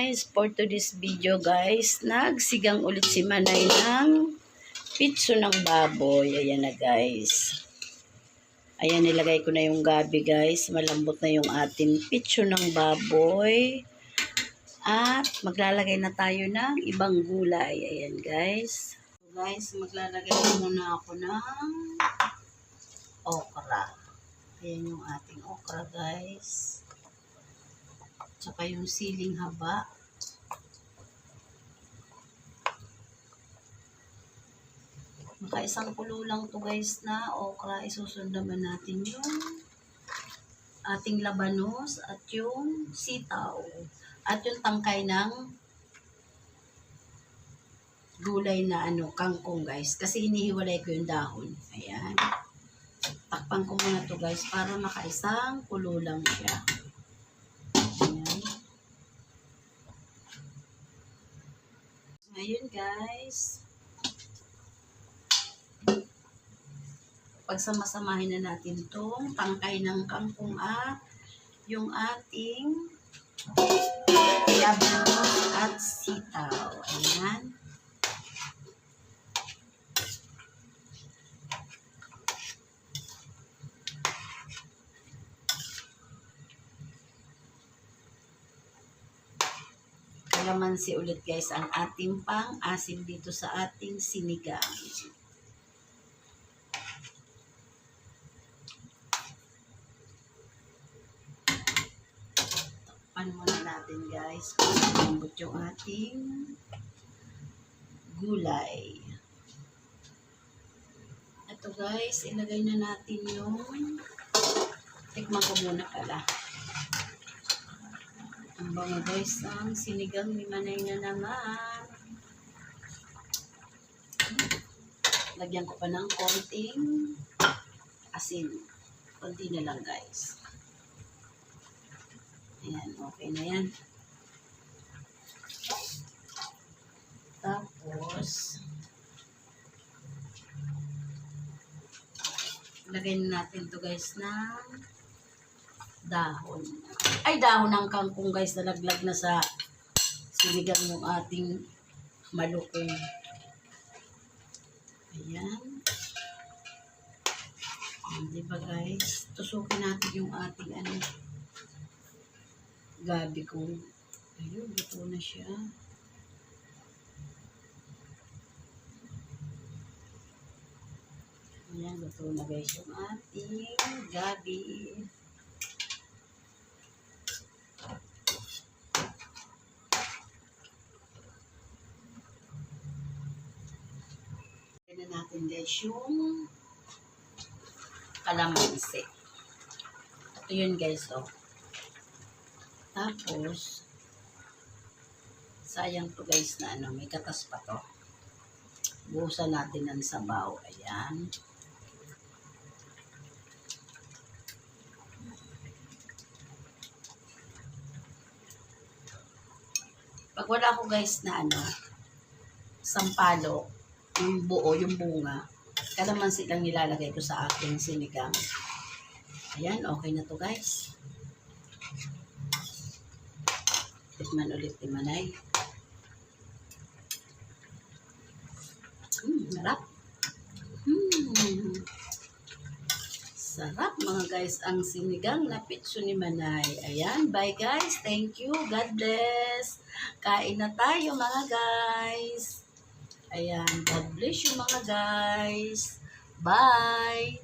guys, for today's video guys, nagsigang ulit si Manay ng pitso ng baboy. Ayan na guys. Ayan, nilagay ko na yung gabi guys. Malambot na yung ating pitso ng baboy. At maglalagay na tayo ng ibang gulay. Ayan guys. So guys, maglalagay muna ako ng okra. Ayan yung ating okra guys. Tsaka yung siling haba. Maka isang kulo lang to guys na okra. Isusunod naman natin yung ating labanos at yung sitaw. At yung tangkay ng gulay na kangkong guys. Kasi hinihiwalay ko yung dahon. Ayan. Takpan ko muna to guys para makaisang kulo lang siya. Ngayon guys, pagsamasamahin na natin itong tangkay ng kangkong at yung ating labanos at sitaw. Ayan. Kalamansi ulit guys ang ating pang-asim dito sa ating sinigang. Takpan muna natin guys para malambot yung ating gulay. Ito guys, ilagay na natin yung tikman ko muna pala. Ang bango guys ang sinigang ni Manay na naman. Lagyan ko pa ng konting asin. Konti na lang guys. Ayan, okay na yan. Tapos, lagyan natin to guys ng dahon. Ay, dahon ng kangkong guys na naglag na sa sinigang ng ating malukong. Ayan. Diba guys? Tusukin natin yung ating gabi ko. Ayun, luto na siya. Ayan, luto na guys yung ating gabi. Natin guys yung kalamansi. Ito yun guys oh. Tapos sayang to guys na may katas pa to. Buhusan natin ng sabaw. Ayan. Pag wala ko guys na sampalok, yung buo, yung bunga, kalamansi lang nilalagay ko sa aking sinigang. Ayan, okay na to guys. Tikman ulit ni Manay. Sarap. Sarap mga guys ang sinigang na pitso ni Manay. Ayan, bye guys. Thank you. God bless. Kain na tayo mga guys. Ayan, God bless you mga guys. Bye!